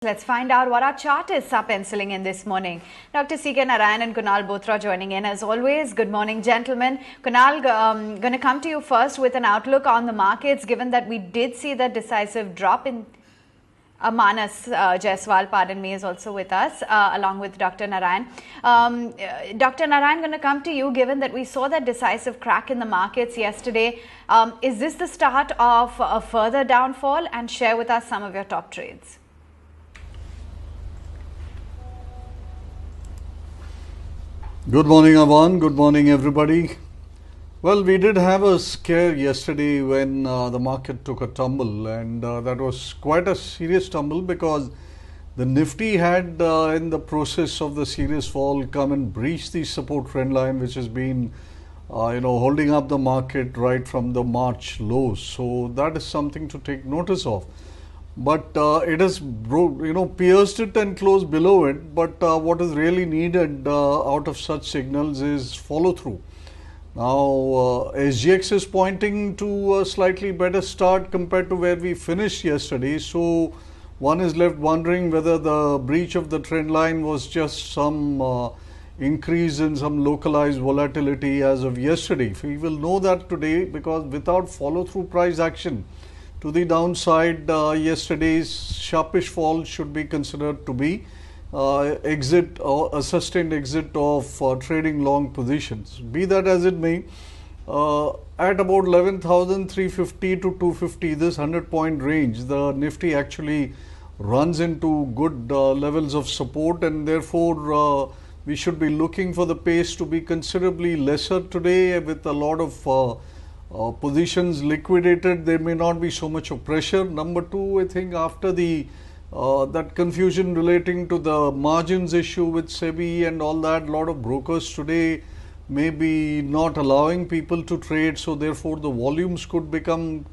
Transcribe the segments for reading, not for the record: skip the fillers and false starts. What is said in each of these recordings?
Let's find out what our chartists are penciling in this morning. Dr. C.K. Narayan and Kunal Bothra joining in as always. Good morning, gentlemen. Kunal, going to come to you first with an outlook on the markets, given that we did see that decisive drop in Manas Jaiswal, pardon me, is also with us, along with Dr. Narayan. Dr. Narayan, going to come to you, given that we saw that decisive crack in the markets yesterday. Is this the start of a further downfall? And share with us some of your top trades. Good morning, Avan. Good morning, everybody. Well, we did have a scare yesterday when the market took a tumble, and that was quite a serious tumble because the Nifty had, in the process of the serious fall, come and breached the support trend line, which has been, holding up the market right from the March lows. So that is something to take notice of. But it has pierced it and closed below it. But what is really needed out of such signals is follow through. Now SGX is pointing to a slightly better start compared to where we finished yesterday. So one is left wondering whether the breach of the trend line was just some increase in some localized volatility as of yesterday. We will know that today because without follow through price action to the downside, yesterday's sharpish fall should be considered to be exit or a sustained exit of trading long positions. Be that as it may, at about 11,350 to 250, this 100-point range, the Nifty actually runs into good levels of support, and therefore we should be looking for the pace to be considerably lesser today with a lot of positions liquidated. There may not be so much of pressure. Number two, I think after the that confusion relating to the margins issue with SEBI and all that, a lot of brokers today may be not allowing people to trade, so therefore the volumes could become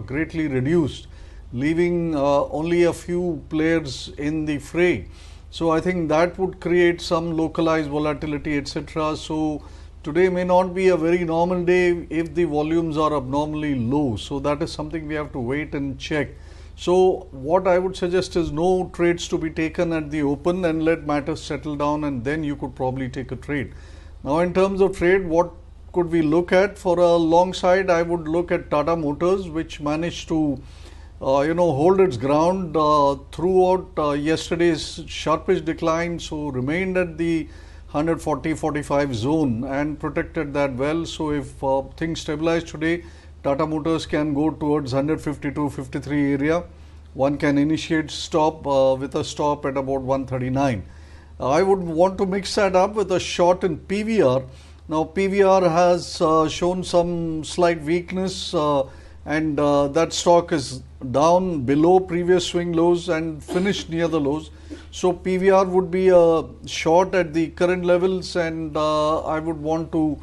greatly reduced, leaving only a few players in the fray. So I think that would create some localized volatility, etc. So today may not be a very normal day if the volumes are abnormally low. So that is something we have to wait and check. So what I would suggest is no trades to be taken at the open and let matters settle down, and then you could probably take a trade. Now in terms of trade, what could we look at? For a long side, I would look at Tata Motors, which managed to hold its ground throughout yesterday's sharpish decline, so remained at the 140-45 zone and protected that well. So if things stabilize today, Tata Motors can go towards 152-53 area. One can initiate stop with a stop at about 139. I would want to mix that up with a short in PVR. Now PVR has shown some slight weakness and that stock is down below previous swing lows and finished near the lows. So PVR would be a short at the current levels, and I would want to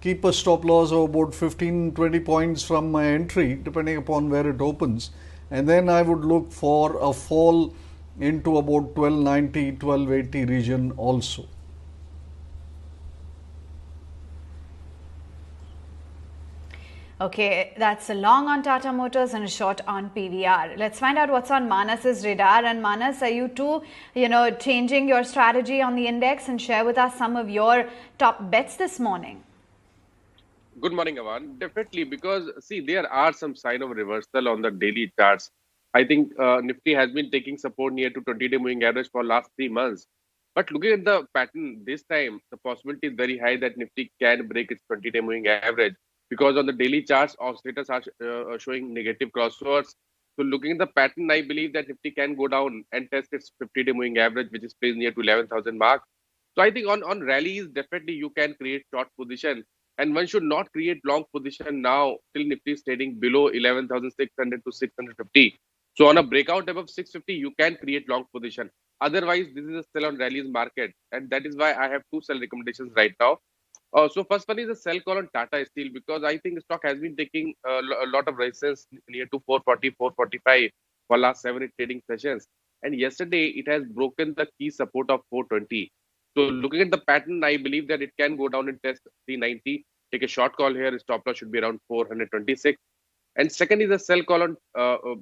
keep a stop loss of about 15-20 points from my entry depending upon where it opens, and then I would look for a fall into about 1290 1280 region also. Okay, that's a long on Tata Motors and a short on PVR. Let's find out what's on Manas's radar. And Manas, are you too, changing your strategy on the index, and share with us some of your top bets this morning? Good morning, Avan. Definitely, because see, there are some sign of reversal on the daily charts. I think Nifty has been taking support near to 20-day moving average for last 3 months. But looking at the pattern this time, the possibility is very high that Nifty can break its 20-day moving average, because on the daily charts, oscillators are showing negative crossovers. So looking at the pattern, I believe that Nifty can go down and test its 50-day moving average, which is placed near to 11,000 mark. So I think on rallies, definitely you can create short position, and one should not create long position now till Nifty is trading below 11,600 to 650. So on a breakout above 650, you can create long position. Otherwise, this is a sell on rallies market, and that is why I have two sell recommendations right now. So first one is a sell call on Tata Steel, because I think the stock has been taking a lot of resistance near to 440, 445 for last 7 trading sessions. And yesterday it has broken the key support of 420. So looking at the pattern, I believe that it can go down and test 390. Take a short call here. Stop loss should be around 426. And second is a sell call on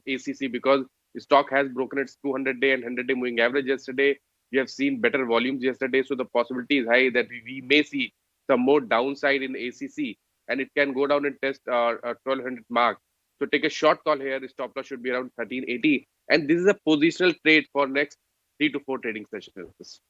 ACC, because The stock has broken its 200-day and 100-day moving average yesterday. We have seen better volumes yesterday, so the possibility is high that we may see some more downside in ACC, and it can go down and test 1200 mark. So take a short call here. The stop loss should be around 1380, and this is a positional trade for next 3 to 4 trading sessions.